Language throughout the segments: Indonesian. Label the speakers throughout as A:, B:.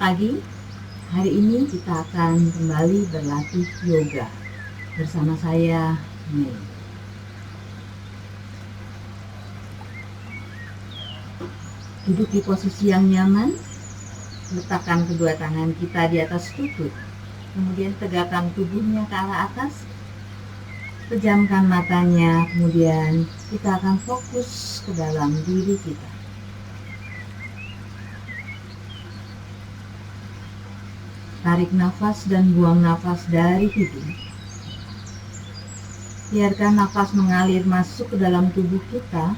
A: pagi. Hari ini kita akan kembali berlatih yoga bersama saya, Mei. Duduk di posisi yang nyaman, letakkan kedua tangan kita di atas lutut, kemudian tegakkan tubuhnya ke arah atas, pejamkan matanya, kemudian kita akan fokus ke dalam diri kita. Tarik nafas dan buang nafas dari hidung. Biarkan nafas mengalir masuk ke dalam tubuh kita,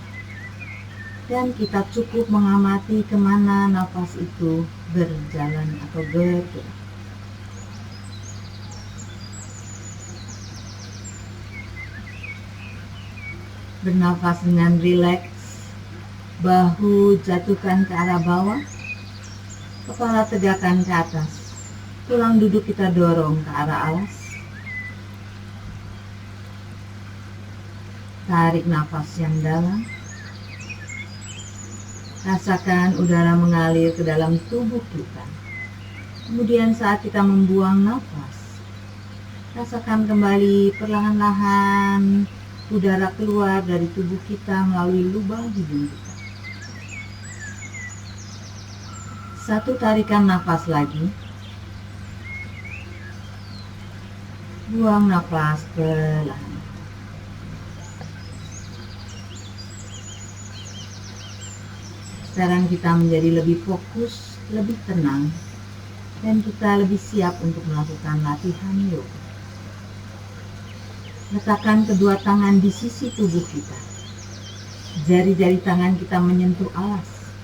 A: dan kita cukup mengamati kemana nafas itu berjalan atau bergerak. Bernafas dengan rileks, bahu jatuhkan ke arah bawah, kepala tegakkan ke atas. Tulang duduk kita dorong ke arah alas. Tarik nafas yang dalam. Rasakan udara mengalir ke dalam tubuh kita. Kemudian saat kita membuang nafas, rasakan kembali perlahan-lahan udara keluar dari tubuh kita melalui lubang hidung kita. Satu tarikan nafas lagi. Buang nafas perlahan. Sekarang kita menjadi lebih fokus, lebih tenang, dan kita lebih siap untuk melakukan latihan yoga. Letakkan kedua tangan di sisi tubuh kita. Jari-jari tangan kita menyentuh alas.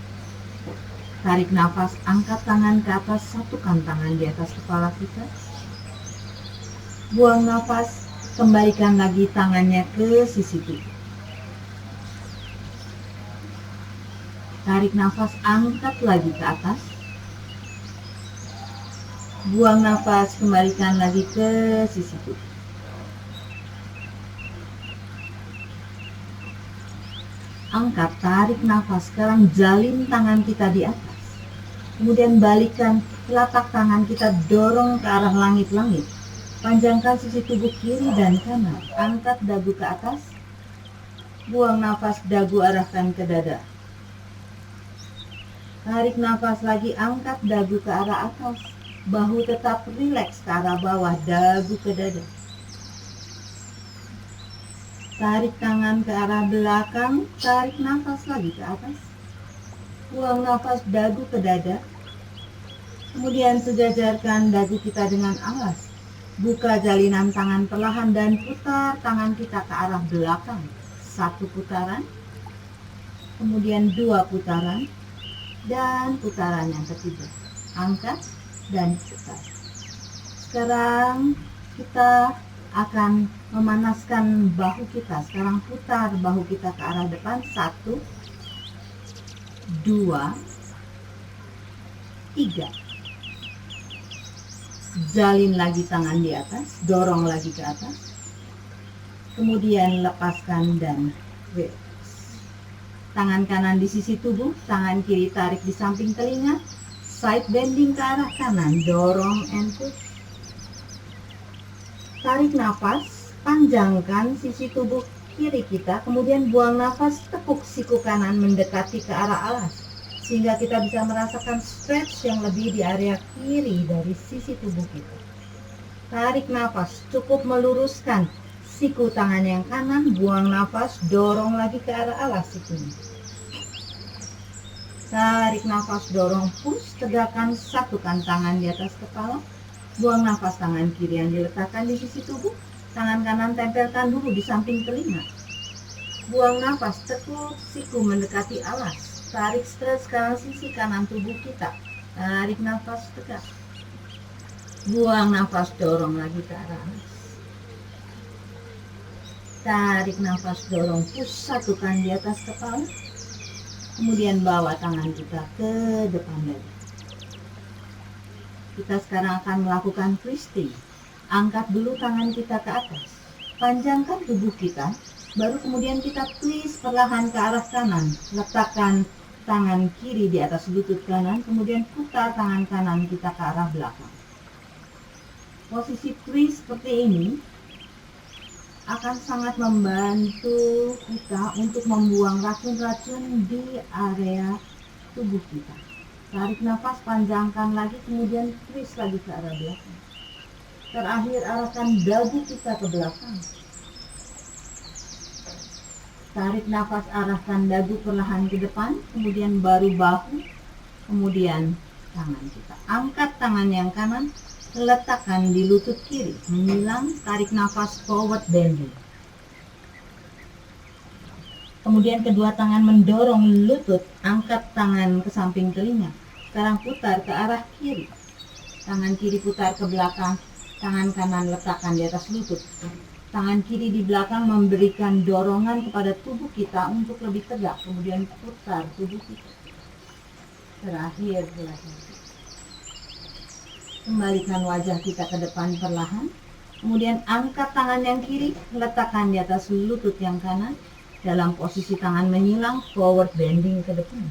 A: Tarik nafas, angkat tangan ke atas, satukan tangan di atas kepala kita. Buang nafas, kembalikan lagi tangannya ke sisi tubuh. Tarik nafas, angkat lagi ke atas. Buang nafas, kembalikan lagi ke sisi tubuh. Angkat, tarik nafas, sekarang jalin tangan kita di atas. Kemudian balikkan telapak tangan kita, dorong ke arah langit-langit. Panjangkan sisi tubuh kiri dan kanan. Angkat dagu ke atas. Buang nafas, dagu arahkan ke dada. Tarik nafas lagi, angkat dagu ke arah atas. Bahu tetap rileks ke arah bawah, dagu ke dada. Tarik tangan ke arah belakang, tarik nafas lagi ke atas. Buang nafas, dagu ke dada. Kemudian sejajarkan dagu kita dengan alas. Buka jalinan tangan perlahan dan putar tangan kita ke arah belakang. 1 putaran, kemudian 2 putaran, dan putaran yang ketiga. Angkat dan putar. Sekarang kita akan memanaskan bahu kita. Sekarang putar bahu kita ke arah depan. 1, 2, 3. Jalin lagi tangan di atas, dorong lagi ke atas. Kemudian lepaskan dan relax. Tangan kanan di sisi tubuh, tangan kiri tarik di samping telinga. Side bending ke arah kanan, dorong and push. Tarik nafas, panjangkan sisi tubuh kiri kita, kemudian buang nafas, tepuk siku kanan mendekati ke arah alas. Sehingga kita bisa merasakan stretch yang lebih di area kiri dari sisi tubuh kita. Tarik nafas, cukup meluruskan siku tangan yang kanan, buang nafas, dorong lagi ke arah alas sikunya. Tarik nafas, dorong, push, tegakkan, satukan tangan di atas kepala. Buang nafas, tangan kiri yang diletakkan di sisi tubuh, tangan kanan tempelkan dulu di samping telinga. Buang nafas, tekuk siku mendekati alas. Tarik stretch sekarang sisi kanan tubuh kita. Tarik nafas tegak. Buang nafas, dorong lagi ke arah atas. Tarik nafas, dorong, push, satukan di atas kepala. Kemudian bawa tangan kita ke depan dada. Kita sekarang akan melakukan twisting. Angkat dulu tangan kita ke atas. Panjangkan tubuh kita. Baru kemudian kita twist perlahan ke arah kanan. Letakkan tangan kiri di atas lutut kanan, kemudian putar tangan kanan kita ke arah belakang. Posisi twist seperti ini akan sangat membantu kita untuk membuang racun-racun di area tubuh kita. Tarik nafas, panjangkan lagi, kemudian twist lagi ke arah belakang. Terakhir, arahkan dagu kita ke belakang. Tarik nafas, arahkan dagu perlahan ke depan, kemudian baru bahu, kemudian tangan kita. Angkat tangan yang kanan, letakkan di lutut kiri, menyilang, tarik nafas forward bending. Kemudian kedua tangan mendorong lutut, angkat tangan ke samping telinga. Sekarang putar ke arah kiri. Tangan kiri putar ke belakang, tangan kanan letakkan di atas lutut. Tangan kiri di belakang memberikan dorongan kepada tubuh kita untuk lebih tegak. Kemudian putar tubuh kita. Terakhir belakang. Kembalikan wajah kita ke depan perlahan. Kemudian angkat tangan yang kiri, letakkan di atas lutut yang kanan. Dalam posisi tangan menyilang, forward bending ke depan.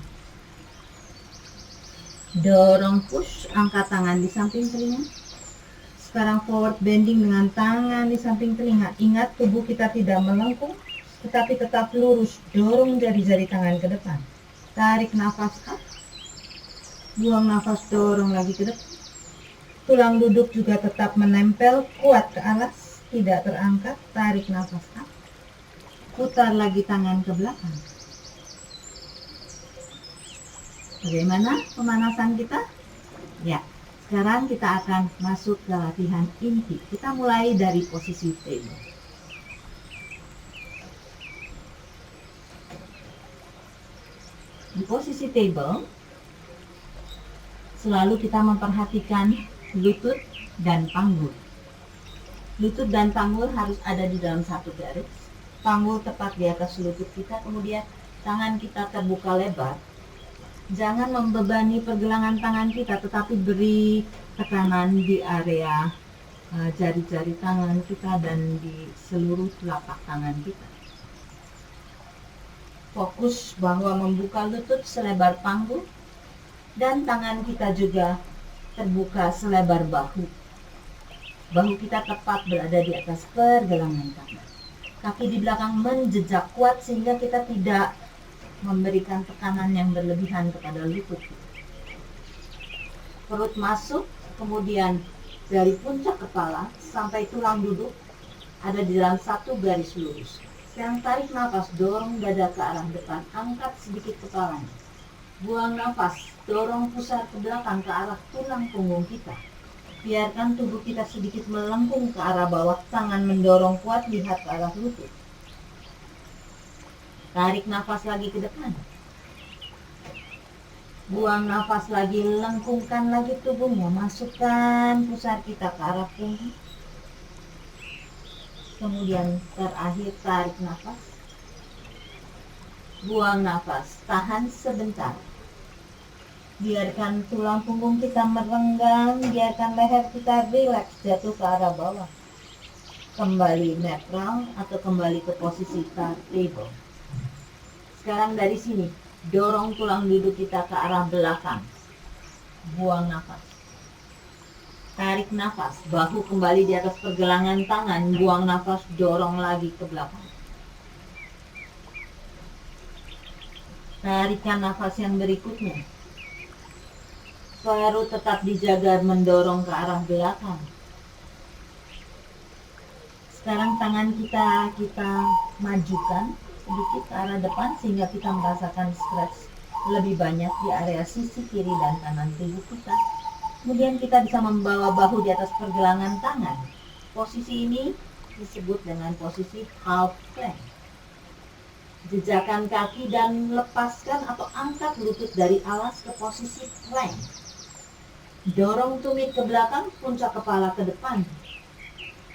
A: Dorong push, angkat tangan di samping telinga. Sekarang forward bending dengan tangan di samping telinga. Ingat, tubuh kita tidak melengkung, tetapi tetap lurus. Dorong jari-jari tangan ke depan. Tarik nafas up. Buang nafas, dorong lagi ke depan. Tulang duduk juga tetap menempel kuat ke alas, tidak terangkat. Tarik nafas up. Putar lagi tangan ke belakang. Bagaimana pemanasan kita? Ya, sekarang kita akan masuk ke latihan inti. Kita mulai dari posisi table. Di posisi table, selalu kita memperhatikan lutut dan panggul. Lutut dan panggul harus ada di dalam satu garis. Panggul tepat di atas lutut kita, kemudian tangan kita terbuka lebar. Jangan membebani pergelangan tangan kita, tetapi beri tekanan di area jari-jari tangan kita dan di seluruh telapak tangan kita. Fokus bahwa membuka lutut selebar panggul dan tangan kita juga terbuka selebar bahu. Bahu kita tepat berada di atas pergelangan tangan. Kaki di belakang menjejak kuat sehingga kita tidak memberikan tekanan yang berlebihan kepada lutut. Perut masuk, kemudian dari puncak kepala sampai tulang duduk ada di dalam satu garis lurus. Sekarang tarik nafas, dorong dada ke arah depan, angkat sedikit kepalanya. Buang nafas, dorong pusar ke belakang ke arah tulang punggung kita. Biarkan tubuh kita sedikit melengkung ke arah bawah, tangan mendorong kuat, lihat ke arah lutut. Tarik nafas lagi ke depan. Buang nafas lagi, lengkungkan lagi tubuhnya, masukkan pusar kita ke arah punggung. Kemudian terakhir tarik nafas. Buang nafas, tahan sebentar. Biarkan tulang punggung kita merenggang, biarkan leher kita rileks jatuh ke arah bawah. Kembali netral atau kembali ke posisi table. Sekarang dari sini, dorong tulang duduk kita ke arah belakang. Buang nafas. Tarik nafas, bahu kembali di atas pergelangan tangan, buang nafas, dorong lagi ke belakang. Tarikan nafas yang berikutnya. Perut tetap dijaga mendorong ke arah belakang. Sekarang tangan kita majukan sedikit ke arah depan sehingga kita merasakan stretch lebih banyak di area sisi kiri dan kanan tubuh kita. Kemudian kita bisa membawa bahu di atas pergelangan tangan. Posisi ini disebut dengan posisi half plank. Jejakkan kaki dan lepaskan atau angkat lutut dari alas ke posisi plank. Dorong tumit ke belakang, puncak kepala ke depan.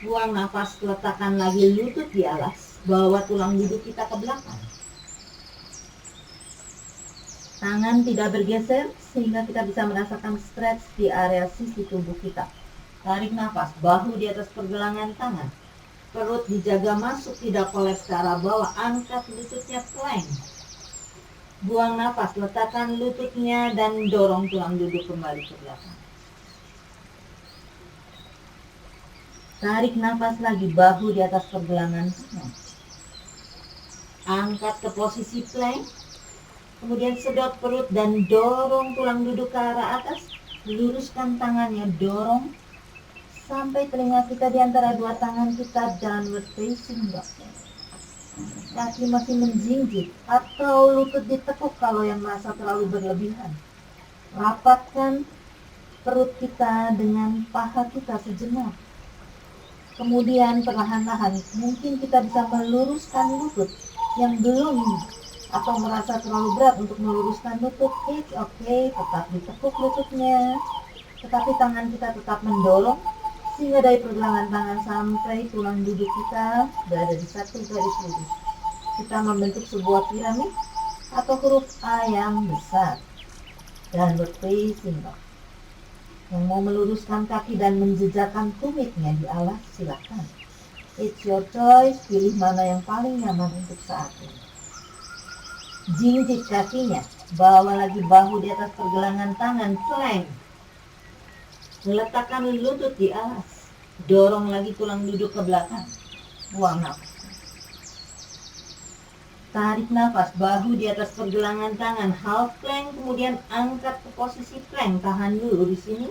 A: Buang nafas, letakkan lagi lutut di alas, bawa tulang duduk kita ke belakang. Tangan tidak bergeser sehingga kita bisa merasakan stretch di area sisi tubuh kita. Tarik nafas, bahu di atas pergelangan tangan. Perut dijaga masuk, tidak kolaps ke arah bawah. Angkat lututnya plank. Buang nafas, letakkan lututnya dan dorong tulang duduk kembali ke belakang. Tarik nafas lagi, bahu di atas pergelangan tangan. Angkat ke posisi plank. Kemudian sedot perut dan dorong tulang duduk ke arah atas. Luruskan tangannya, dorong sampai telinga kita di antara dua tangan kita, downward facing dog. Kaki masih menjinjit atau lutut ditekuk kalau yang merasa terlalu berlebihan. Rapatkan perut kita dengan paha kita sejenak. Kemudian perlahan-lahan mungkin kita bisa meluruskan lutut yang belum atau merasa terlalu berat untuk meluruskan lutut. It's okay, tetap ditekuk lututnya, tetapi tangan kita tetap mendorong sehingga dari pergelangan tangan sampai tulang duduk kita berada di satu garis lurus. Kita membentuk sebuah piramid atau huruf A yang besar. Downward facing dog. Yang mau meluruskan kaki dan menjejakkan tumitnya di alas, silakan. It's your choice, pilih mana yang paling nyaman untuk saat ini. Jinjit kakinya, bawa lagi bahu di atas pergelangan tangan, plank. Letakkan lutut di alas, dorong lagi tulang duduk ke belakang. Buang nafas. Tarik nafas, bahu di atas pergelangan tangan, half plank, kemudian angkat ke posisi plank. Tahan dulu di sini.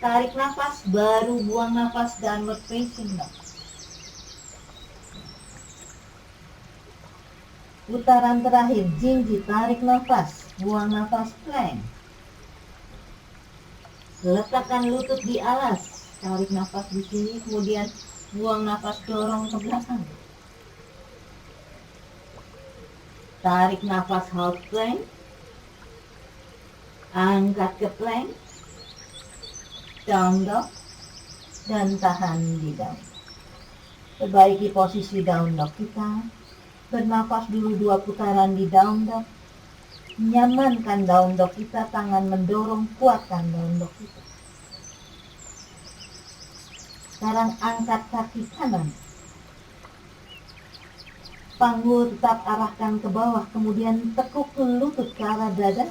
A: Tarik nafas, baru buang nafas, downward facing dog. Putaran terakhir, jinjit, tarik nafas, buang nafas, plank. Letakkan lutut di alas, tarik nafas di sini, kemudian buang nafas, dorong ke belakang. Tarik nafas half plank, angkat ke plank, down dog, dan tahan di down. Perbaiki posisi down dog kita, bernafas dulu 2 putaran di down dog, nyamankan down dog kita, tangan mendorong, kuatkan down dog kita. Sekarang angkat kaki kanan, panggul tetap arahkan ke bawah, kemudian tekuk lutut ke arah dada.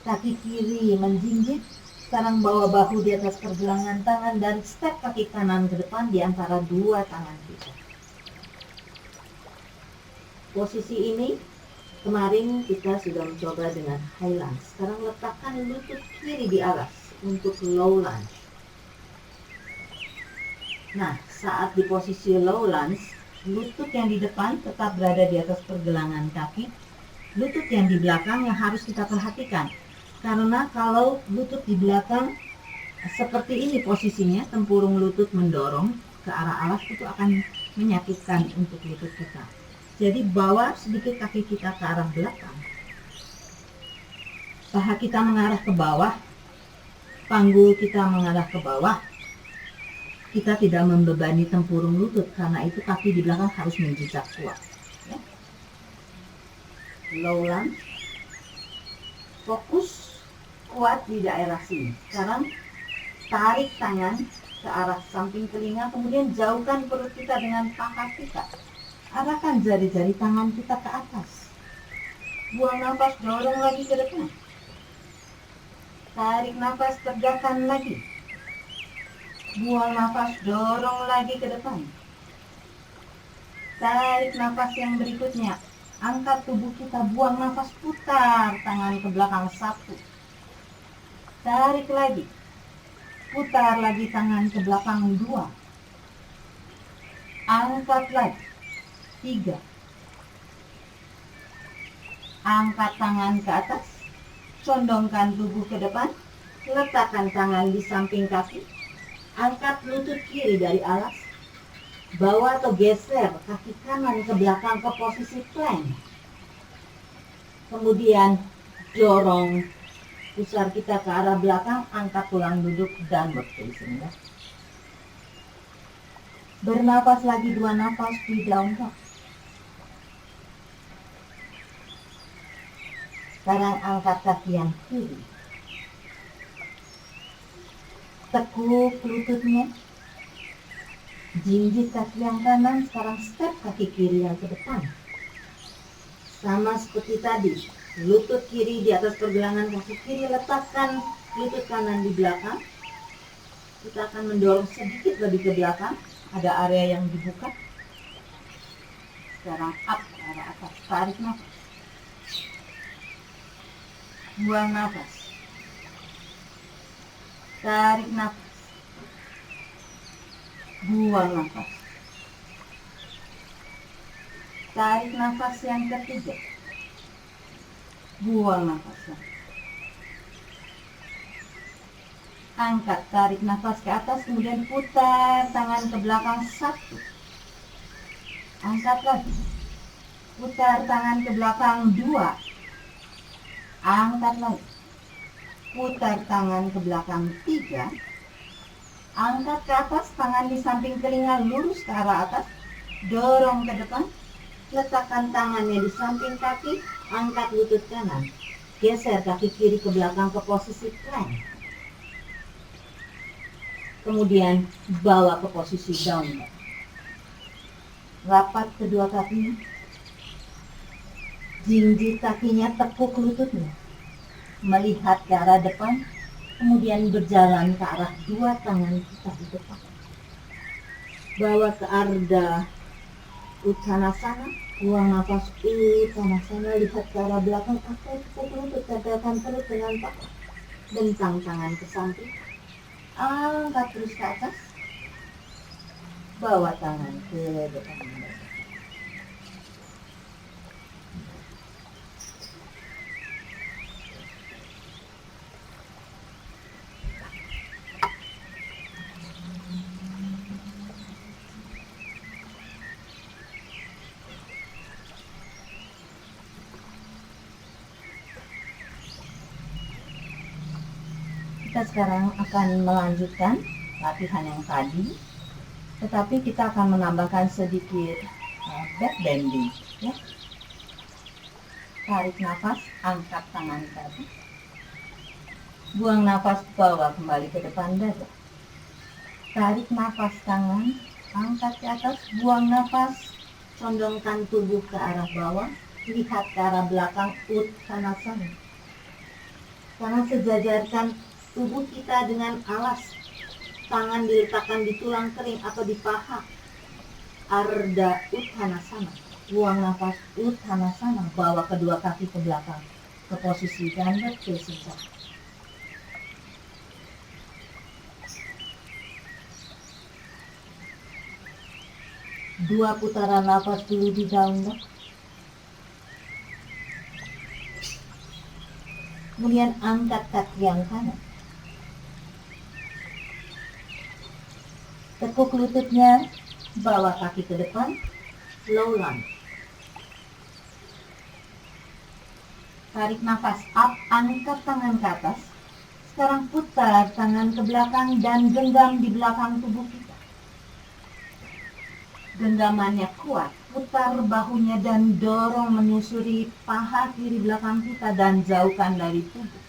A: Kaki kiri menjinjit, sekarang bawa bahu di atas pergelangan tangan dan step kaki kanan ke depan di antara dua tangan kita. Posisi ini kemarin kita sudah mencoba dengan high lunge. Sekarang letakkan lutut kiri di alas untuk low lunge. Nah, saat di posisi low lunge, lutut yang di depan tetap berada di atas pergelangan kaki. Lutut yang di belakang yang harus kita perhatikan. Karena kalau lutut di belakang seperti ini posisinya, tempurung lutut mendorong ke arah alas, itu akan menyakitkan untuk lutut kita. Jadi bawa sedikit kaki kita ke arah belakang. Paha kita mengarah ke bawah, panggul kita mengarah ke bawah. Kita tidak membebani tempurung lutut, karena itu kaki di belakang harus menjejak kuat. Ya. Low lunge, fokus kuat di daerah sini. Sekarang tarik tangan ke arah samping telinga, kemudian jauhkan perut kita dengan paha kita. Arahkan jari-jari tangan kita ke atas. Buang nafas, dorong lagi ke depan. Tarik nafas, tegakkan lagi. Buang nafas, dorong lagi ke depan. Tarik nafas yang berikutnya. Angkat tubuh kita, buang nafas, putar tangan ke belakang 1. Tarik lagi. Putar lagi tangan ke belakang 2. Angkat lagi 3. Angkat tangan ke atas. Condongkan tubuh ke depan. Letakkan tangan di samping kaki. Angkat lutut kiri dari alas. Bawa atau geser kaki kanan ke belakang ke posisi plank. Kemudian dorong pusar kita ke arah belakang, angkat tulang duduk, downward facing. Ya. Bernafas lagi 2 nafas di down dog. Sekarang angkat kaki yang kiri. Tekuk lututnya. Jinjit kaki yang kanan, sekarang step kaki kiri yang ke depan. Sama seperti tadi, lutut kiri di atas pergelangan kaki kiri, letakkan lutut kanan di belakang. Kita akan mendorong sedikit lebih ke belakang, ada area yang dibuka. Sekarang up ke arah atas, tarik nafas. Buang nafas. Tarik nafas. Buang nafas. Tarik nafas yang ketiga. Buang nafasnya. Angkat, tarik nafas ke atas, kemudian putar tangan ke belakang 1. Angkat lagi. Putar tangan ke belakang 2. Angkat lagi. Putar tangan ke belakang 3. Angkat ke atas, tangan di samping telinga lurus ke arah atas. Dorong ke depan. Letakkan tangannya di samping kaki. Angkat lutut kanan. Geser kaki kiri ke belakang ke posisi plank. Kemudian bawa ke posisi down. Rapat kedua kakinya. Jinjit kakinya, tekuk lututnya. Melihat ke arah depan. Kemudian berjalan ke arah 2 tangan kita di depan. Bawa ke Ardha Uttanasana. Buang nafas Uttanasana. Lihat ke arah belakang. Atau tekuk lutut. Tempelkan perut dengan paha. Bentang tangan ke samping. Angkat terus ke atas. Bawa tangan ke depan. Kita sekarang akan melanjutkan latihan yang tadi, tetapi kita akan menambahkan sedikit back bending, ya. Tarik nafas, angkat tangan ke atas. Buang nafas, bawa kembali ke depan dada. Tarik nafas tangan, angkat ke atas. Buang nafas, condongkan tubuh ke arah bawah. Lihat ke arah belakang, Uttanasana. Karena sejajarkan tubuh kita dengan alas. Tangan diletakkan di tulang kering atau di paha. Ardha Uttanasana. Buang nafas, Uttanasana. Bawa kedua kaki ke belakang ke posisi downward facing dog. Dua putaran nafas dulu di down dog. Kemudian angkat kaki yang kanan. Tekuk lututnya, bawa kaki ke depan, low lunge. Tarik nafas up, angkat tangan ke atas. Sekarang putar tangan ke belakang dan genggam di belakang tubuh kita. Genggamannya kuat, putar bahunya dan dorong menyusuri paha kiri belakang kita dan jauhkan dari tubuh.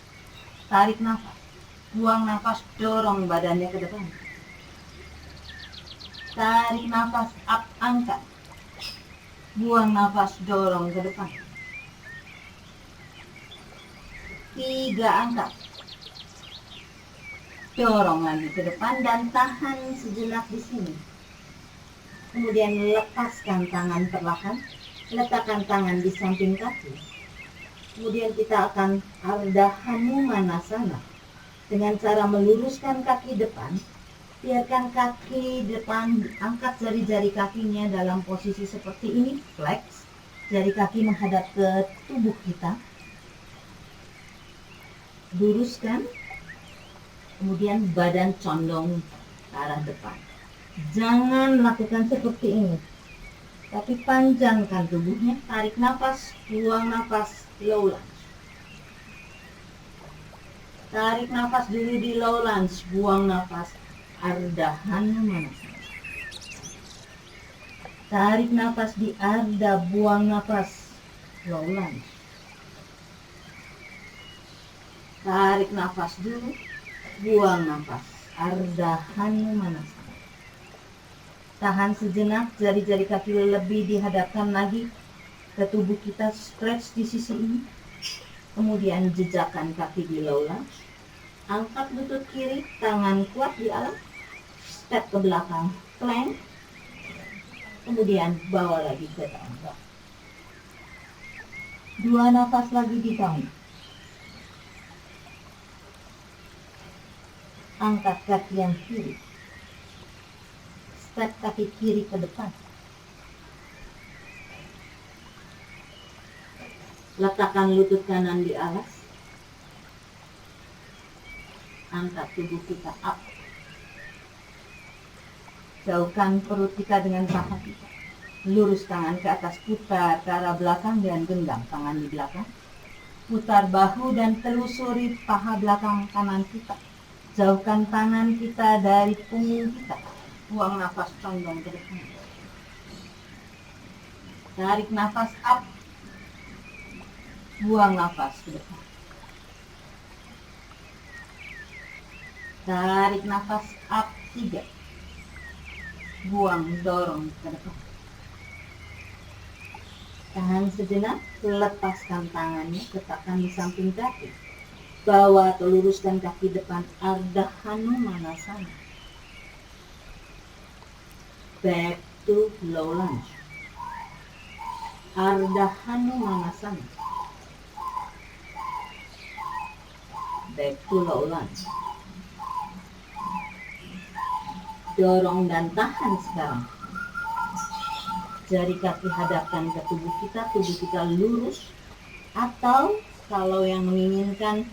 A: Tarik nafas, buang nafas, dorong badannya ke depan. Tarik nafas, up, angkat. Buang nafas, dorong ke depan. 3, angkat. Dorong lagi ke depan dan tahan sejenak di sini. Kemudian lepaskan tangan perlahan. Letakkan tangan di samping kaki. Kemudian kita akan Ardha Hanumanasana. Dengan cara meluruskan kaki depan. Biarkan kaki depan, angkat jari-jari kakinya dalam posisi seperti ini, flex. Jari kaki menghadap ke tubuh kita. Luruskan. Kemudian badan condong ke arah depan. Jangan lakukan seperti ini. Tapi panjangkan tubuhnya. Tarik nafas, buang nafas, low lunge. Tarik nafas dulu di low lunge, buang nafas. Ardha Hanumanasana. Tarik nafas di Ardha, buang nafas, low lunge. Tarik nafas dulu, buang nafas, Ardha Hanumanasana. Tahan sejenak, jari-jari kaki lebih dihadapkan lagi ke tubuh kita, stretch di sisi ini. Kemudian jejakkan kaki di low lunge. Angkat lutut kiri, tangan kuat di alas. Step ke belakang, plank. Kemudian bawa lagi ke down dog. 2 nafas lagi di down. Angkat kaki yang kiri. Step kaki kiri ke depan. Letakkan lutut kanan di alas. Angkat tubuh kita up. Jauhkan perut kita dengan paha kita. Lurus tangan ke atas, putar ke arah belakang dan genggam tangan di belakang. Putar bahu dan telusuri paha belakang kanan kita. Jauhkan tangan kita dari punggung kita. Buang nafas condong ke depan. Tarik nafas up. Buang nafas ke depan. Tarik nafas up 3. Buang, dorong ke depan. Tahan sejenak, lepaskan tangannya, letakkan di samping kaki. Bawa atau luruskan kaki depan, Ardha Hanumanasana. Back to low lunge. Ardha Hanumanasana. Back to low lunge. Dorong dan tahan sekarang. Jari kaki hadapkan ke tubuh kita lurus. Atau kalau yang menginginkan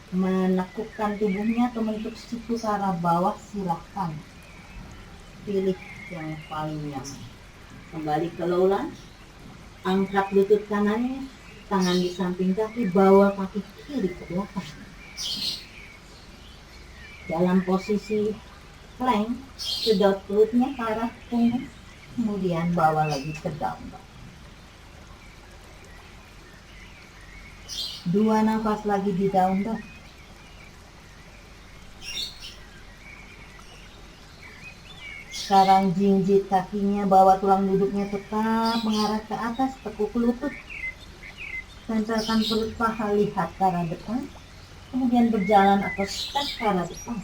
A: menekukkan tubuhnya atau menentuk siku ke arah bawah, silahkan. Pilih yang paling nyaman. Kembali ke low lunge. Angkat lutut kanannya, tangan di samping kaki, bawa kaki kiri ke belakang. Dalam posisi plank, sedot perutnya ke arah punggung, kemudian bawa lagi ke down dog. 2 nafas lagi di down dog. Sekarang jinjit kakinya, bawa tulang duduknya tetap mengarah ke atas, tekuk lutut. Tempelkan perut paha, lihat ke arah depan. Kemudian berjalan atau step ke arah depan.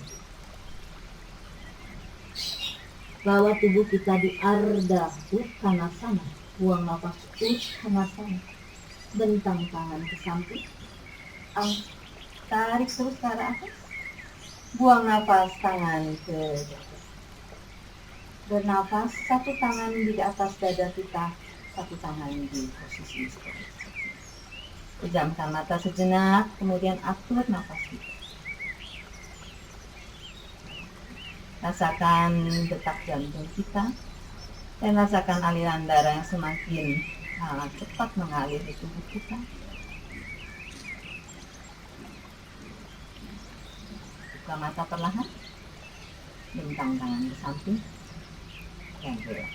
A: Bawa tubuh kita di Ardha Uttanasana. Buang nafas Uttanasana. Bentang tangan ke samping. Tarik terus ke arah atas. Buang nafas, tangan ke atas. Bernafas, satu tangan di atas dada kita, satu tangan di posisi seperti ini. Pejamkan mata sejenak, kemudian atur nafas kita. Rasakan detak jantung kita dan rasakan aliran darah yang semakin cepat mengalir di tubuh kita. Buka mata perlahan, bentang tangan di samping, dan relax.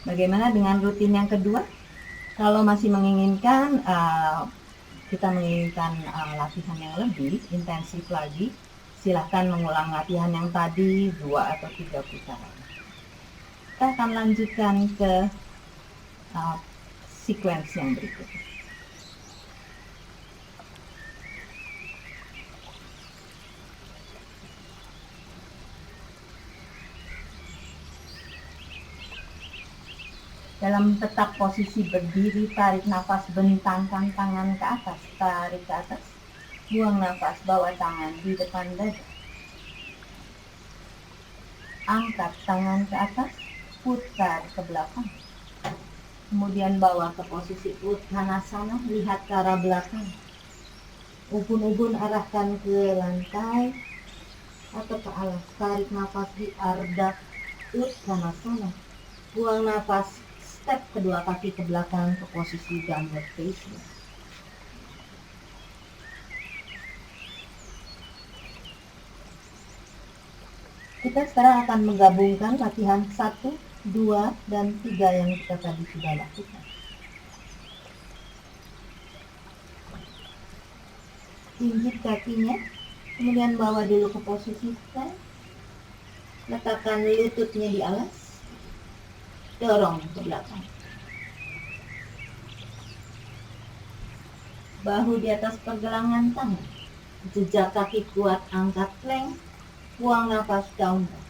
A: Bagaimana dengan rutin yang kedua? Kalau masih menginginkan, kita menginginkan latihan yang lebih intensif lagi, silahkan mengulang latihan yang tadi 2 atau 3 putaran. Kita akan lanjutkan ke sequence yang berikutnya. Dalam tetap posisi berdiri, tarik nafas, bentangkan tangan ke atas, tarik ke atas. Buang nafas, bawa tangan di depan dada. Angkat tangan ke atas, putar ke belakang. Kemudian bawa ke posisi Uttanasana, lihat ke arah belakang. Ubun-ubun arahkan ke lantai atau ke alas. Tarik nafas di Ardha Uttanasana. Buang nafas, step kedua kaki ke belakang ke posisi downward facing. Kita sekarang akan menggabungkan latihan 1, 2, dan 3 yang kita tadi sudah lakukan. Jinjit kakinya, kemudian bawa dulu ke posisi plank. Letakkan lututnya di alas. dorong ke belakang. Bahu di atas pergelangan tangan. Jejak kaki kuat, angkat plank. Buang nafas down dog.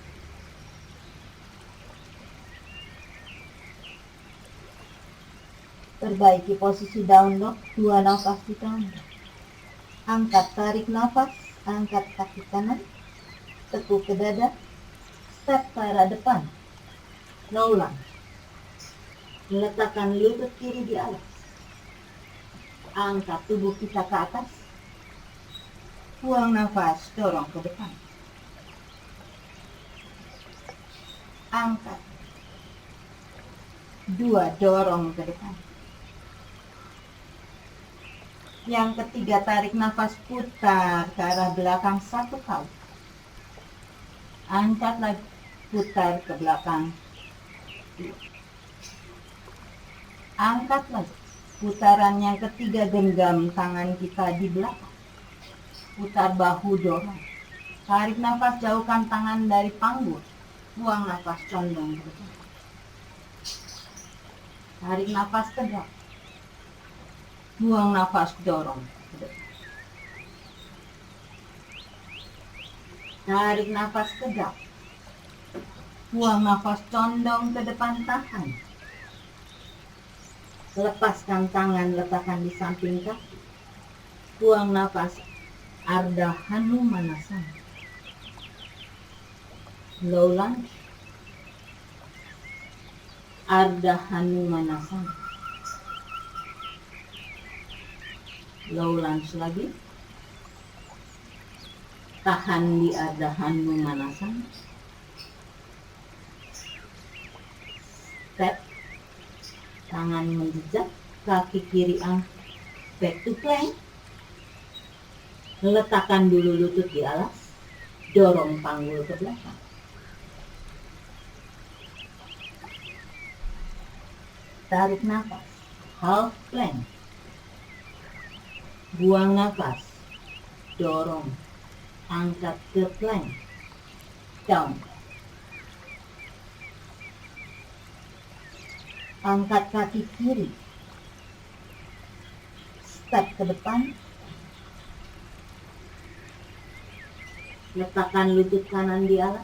A: Perbaiki posisi down dog, 2 nafas di tanda. Angkat, tarik nafas, angkat kaki kanan, tekuk ke dada, step ke arah depan. Low lunge. Letakkan lutut kiri di atas. Angkat tubuh kita ke atas. Buang nafas, dorong ke depan. Angkat. 2, dorong ke depan. Yang ketiga, tarik nafas, putar ke arah belakang 1 kali. Angkat lagi, putar ke belakang. 2. Angkat lagi. Putaran yang ketiga, genggam tangan kita di belakang. Putar bahu, dorong. Tarik nafas, jauhkan tangan dari panggul. Buang nafas, condong ke depan. Tarik nafas, tegak. Buang nafas, dorong ke depan. Tarik nafas, tegak. Buang nafas, condong ke depan, tahan. Lepaskan tangan, letakkan di samping kaki. Buang nafas, Ardha Hanumanasana. Low lunge. Ardha Hanumanasana. Low lunge lagi. Tahan di Ardha Hanumanasana. Step. Tangan menjejak, kaki kiri angkat, back to plank. Letakkan dulu lutut di alas, dorong panggul ke belakang. Tarik nafas, half plank. Buang nafas, dorong, angkat ke plank, down. Angkat kaki kiri, step ke depan, letakkan lutut kanan di alas,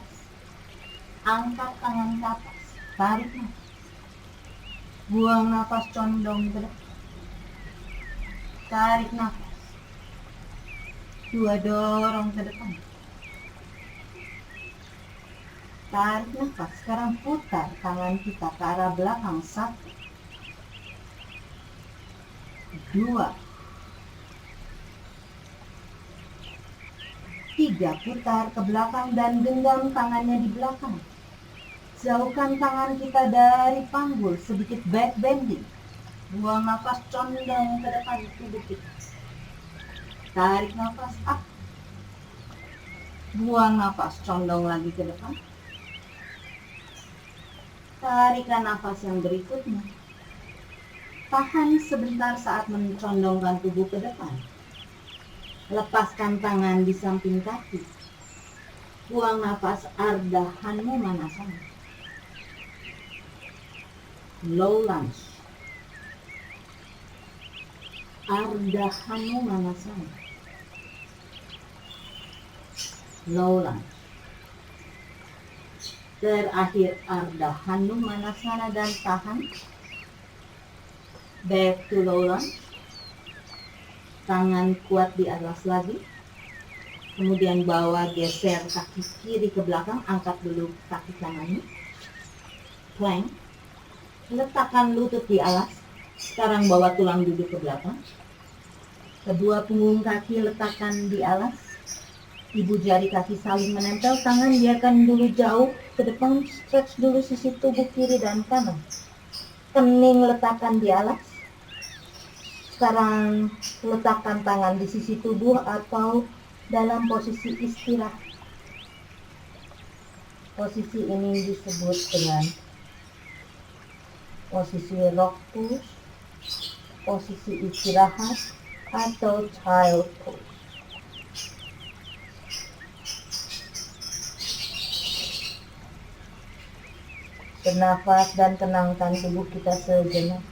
A: angkat tangan ke atas, tarik nafas, buang nafas, condong ke depan, tarik nafas, 2, dorong ke depan, tarik nafas. Sekarang putar tangan kita ke arah belakang, 1, 2, 3, putar ke belakang dan genggam tangannya di belakang. Jauhkan tangan kita dari panggul, sedikit back bending. Buang nafas, condong ke depan tubuh kita. Tarik nafas up. Buang nafas, condong lagi ke depan. Tarikan nafas yang berikutnya. Tahan sebentar saat mencondongkan tubuh ke depan. Lepaskan tangan di samping kaki. Buang nafas, Ardha Hanumanasana. Low lunge. Ardha Hanumanasana. Low lunge. Terakhir Ardha Hanumanasana dan tahan. Back to low lunge. Tangan kuat di atas lagi. Kemudian bawa geser kaki kiri ke belakang. Angkat dulu kaki kanannya. Plank. Letakkan lutut di alas. Sekarang bawa tulang duduk ke belakang. Kedua punggung kaki letakkan di alas. Ibu jari kaki saling menempel. Tangan biarkan dulu jauh ke depan. Stretch dulu sisi tubuh kiri dan kanan. Kening letakkan di alas. Sekarang letakkan tangan di sisi tubuh atau dalam posisi istirahat. Posisi ini disebut dengan posisi rock pose, posisi istirahat, atau child pose. Bernafas dan tenangkan tubuh kita sejenak.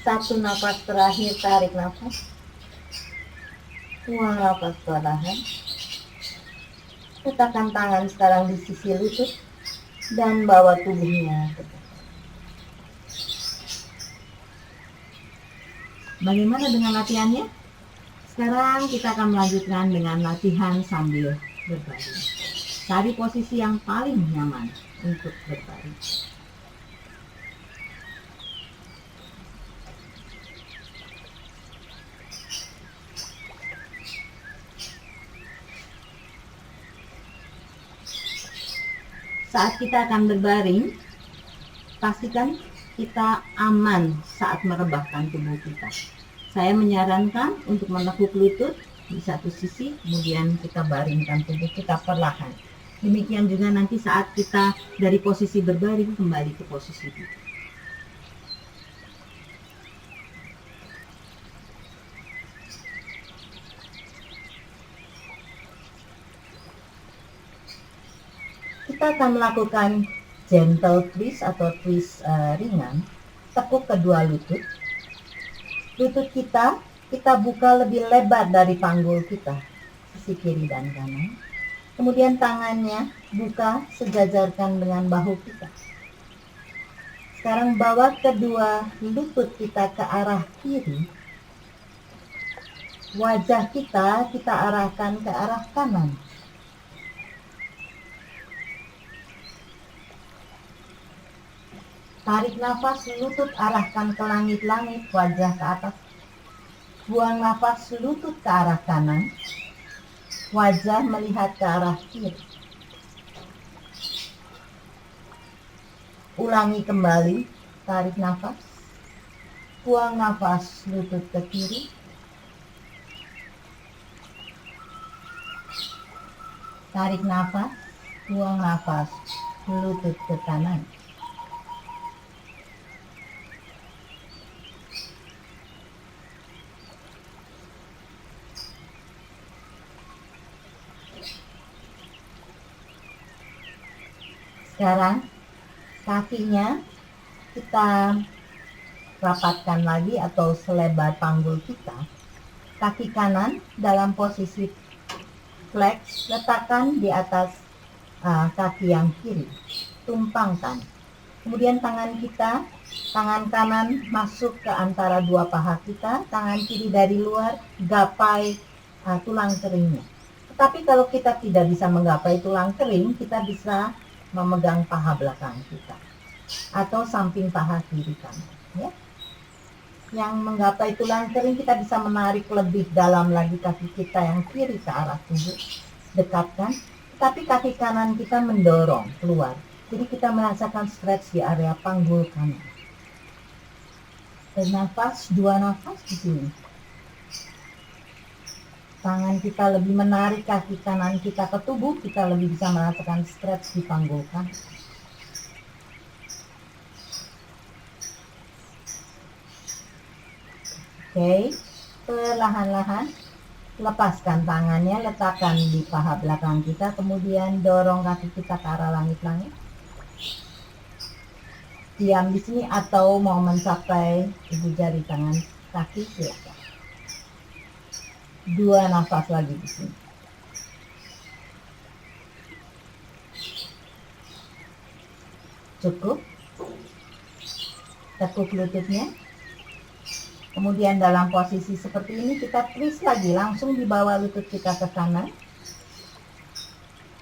A: Satu nafas terakhir, tarik nafas. Buang nafas perlahan. Letakkan tangan sekarang di sisi lutut dan bawa tubuhnya ke depan. Bagaimana dengan latihannya? Sekarang kita akan melanjutkan dengan latihan sambil berbaring. Cari posisi yang paling nyaman untuk berbaring. Saat kita akan berbaring, pastikan kita aman saat merebahkan tubuh kita. Saya menyarankan untuk menekuk lutut di satu sisi, kemudian kita baringkan tubuh kita perlahan. Demikian juga nanti saat kita dari posisi berbaring kembali ke posisi duduk. Kita akan melakukan gentle twist atau twist ringan. Tekuk kedua lutut. Lutut kita buka lebih lebar dari panggul kita, sisi kiri dan kanan. Kemudian tangannya buka sejajarkan dengan bahu kita. Sekarang bawa kedua lutut kita ke arah kiri. Wajah kita arahkan ke arah kanan. Tarik nafas, lutut arahkan ke langit-langit, wajah ke atas. Buang nafas, lutut ke arah kanan, wajah melihat ke arah kiri. Ulangi kembali, tarik nafas, buang nafas, lutut ke kiri. Tarik nafas, buang nafas, lutut ke kanan. Sekarang kakinya kita rapatkan lagi atau selebar panggul kita. Kaki kanan dalam posisi flex, letakkan di atas kaki yang kiri, tumpangkan. Kemudian tangan kanan masuk ke antara dua paha kita, tangan kiri dari luar, gapai tulang keringnya. Tetapi kalau kita tidak bisa menggapai tulang kering, kita bisa memegang paha belakang kita atau samping paha kiri kanan, ya. Yang menggapai tulang kering, kita bisa menarik lebih dalam lagi kaki kita yang kiri ke arah tubuh, dekatkan, tetapi kaki kanan kita mendorong keluar. Jadi kita merasakan stretch di area panggul kanan. Bernafas, 2 nafas di sini. Tangan kita lebih menarik kaki kanan kita ke tubuh, kita lebih bisa merasakan stretch di panggul kanan. Oke, perlahan-lahan lepaskan tangannya, letakkan di paha belakang kita, kemudian dorong kaki kita ke arah langit-langit. Diam di sini atau mau mencapai ibu jari tangan kaki, silakan. 2 nafas lagi di sini. Cukup. Tekuk lututnya. Kemudian dalam posisi seperti ini kita twist lagi, langsung dibawa lutut kita ke kanan.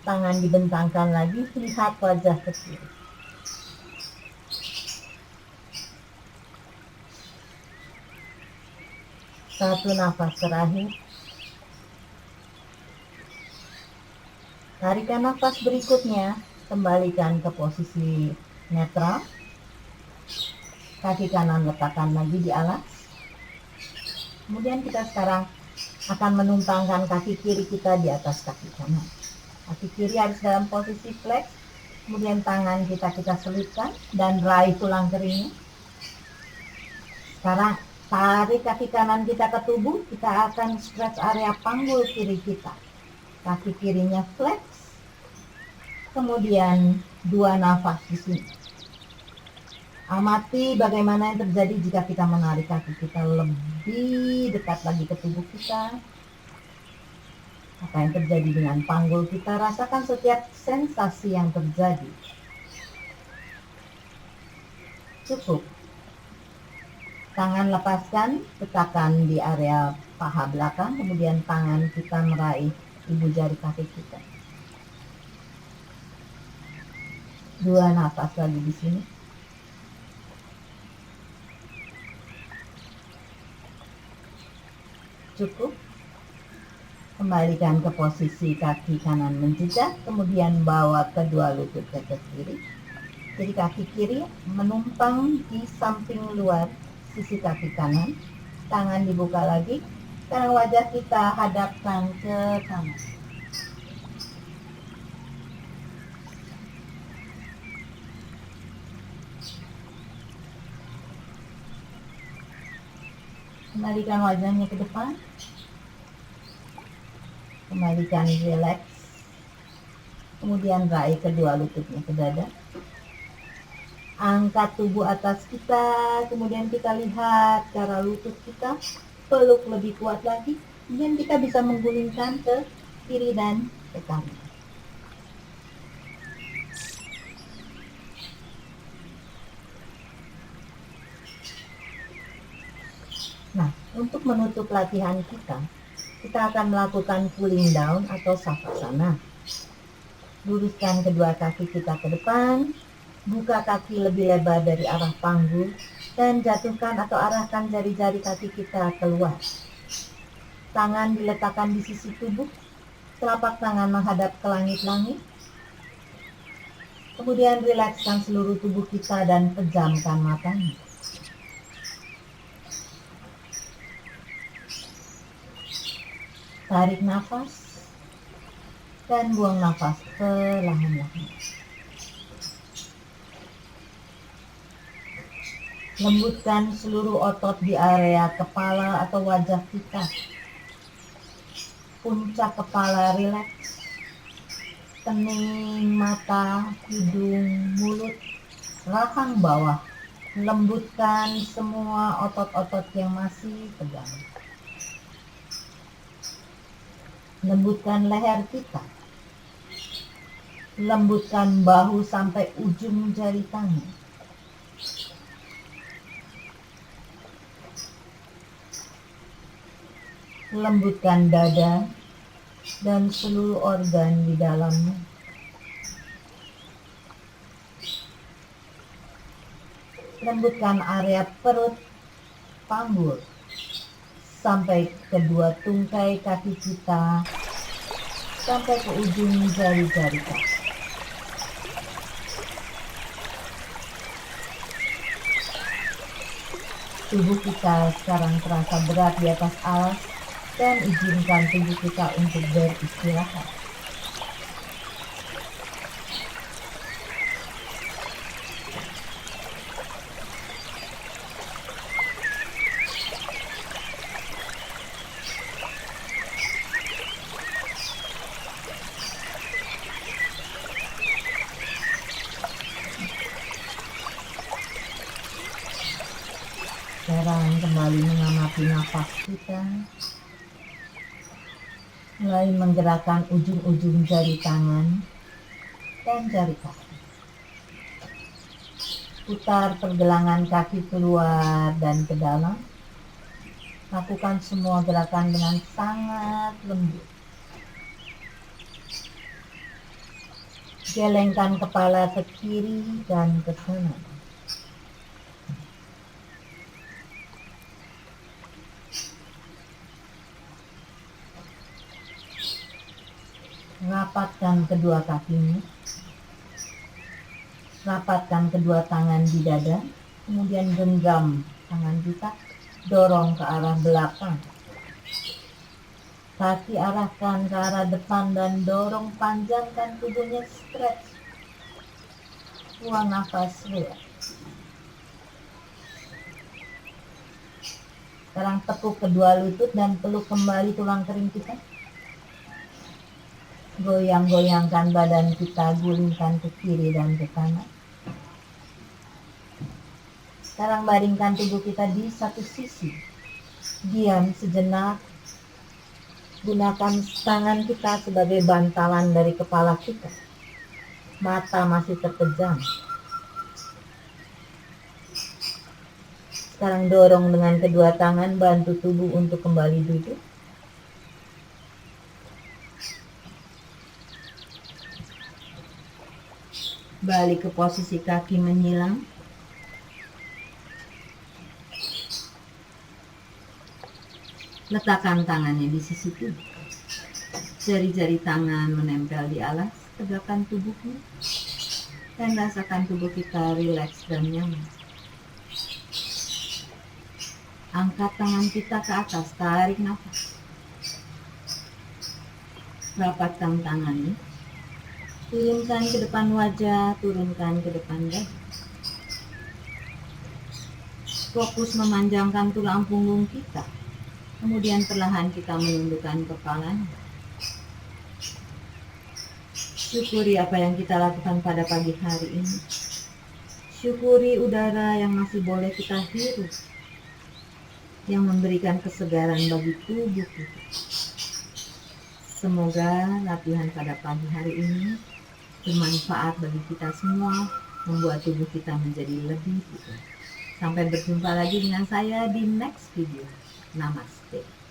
A: Tangan dibentangkan lagi, lihat wajah ke kiri. Satu nafas terakhir. Tarikan nafas berikutnya, kembalikan ke posisi netral. Kaki kanan letakkan lagi di alas. Kemudian kita sekarang akan menumpangkan kaki kiri kita di atas kaki kanan. Kaki kiri harus dalam posisi flex. Kemudian tangan kita selipkan dan raih tulang keringnya. Sekarang Tarik kaki kanan kita ke tubuh, kita akan stretch area panggul kiri kita. Kaki kirinya flex. Kemudian 2 nafas di sini. Amati bagaimana yang terjadi jika kita menarik kaki kita lebih dekat lagi ke tubuh kita. Apa yang terjadi dengan panggul kita? Rasakan setiap sensasi yang terjadi. Cukup. Tangan lepaskan, letakkan di area paha belakang, kemudian tangan kita meraih ibu jari kaki kita. 2 nafas lagi di sini. Cukup. Kembalikan ke posisi kaki kanan menjejak, kemudian bawa kedua lutut ke kiri. Jadi kaki kiri menumpang di samping luar sisi kaki kanan. Tangan dibuka lagi. Sekarang wajah kita hadapkan ke kanan. Kembalikan wajahnya ke depan. Kembalikan relax. Kemudian raih kedua lututnya ke dada. Angkat tubuh atas kita, kemudian kita lihat ke arah lutut kita, peluk lebih kuat lagi, kemudian kita bisa menggulingkan ke kiri dan ke kanan. Nah, untuk menutup latihan kita akan melakukan cooling down atau savasana. Luruskan kedua kaki kita ke depan, buka kaki lebih lebar dari arah panggul, dan jatuhkan atau arahkan jari-jari kaki kita keluar. Tangan diletakkan di sisi tubuh, telapak tangan menghadap ke langit-langit. Kemudian rilekskan seluruh tubuh kita dan pejamkan matanya. Tarik nafas dan buang nafas perlahan-lahan. Lembutkan seluruh otot di area kepala atau wajah kita. Puncak kepala rileks, kening, mata, hidung, mulut, rahang bawah. Lembutkan semua otot-otot yang masih tegang. Lembutkan leher kita. Lembutkan bahu sampai ujung jari tangan. Lembutkan dada dan seluruh organ di dalamnya. Lembutkan area perut, panggul, sampai kedua tungkai kaki kita, sampai ke ujung jari-jari kaki. Tubuh kita sekarang terasa berat di atas alas, dan izinkan tubuh kita untuk beristirahat. Sekarang kembali mengamati nafas kita. Mulai menggerakkan ujung-ujung jari tangan dan jari kaki. Putar pergelangan kaki keluar dan ke dalam. Lakukan semua gerakan dengan sangat lembut. Gelengkan kepala ke kiri dan ke kanan. Rapatkan kedua kakinya. Rapatkan kedua tangan di dada. Kemudian genggam tangan kita. Dorong ke arah belakang. Kaki arahkan ke arah depan dan dorong, panjangkan tubuhnya, stretch. Buang nafas, relax. Sekarang tepuk kedua lutut dan peluk kembali tulang kering kita. Goyang-goyangkan badan kita, gulingkan ke kiri dan ke kanan. Sekarang baringkan tubuh kita di satu sisi. Diam sejenak. Gunakan tangan kita sebagai bantalan dari kepala kita. Mata masih terpejam. Sekarang dorong dengan kedua tangan, bantu tubuh untuk kembali duduk. Balik ke posisi kaki menyilang. Letakkan tangannya di sisi tubuh. Jari-jari tangan menempel di alas, tegakkan tubuhnya. Dan rasakan tubuh kita rileks dan nyaman. Angkat tangan kita ke atas, tarik nafas. Rapatkan tangannya. Turunkan ke depan wajah, turunkan ke depan dada. Fokus memanjangkan tulang punggung kita. Kemudian perlahan kita menundukkan kepalanya. Syukuri apa yang kita lakukan pada pagi hari ini. Syukuri udara yang masih boleh kita hirup, yang memberikan kesegaran bagi tubuh kita. Semoga latihan pada pagi hari ini bermanfaat bagi kita semua, membuat tubuh kita menjadi lebih bugar. Sampai berjumpa lagi dengan saya di next video. Namaste.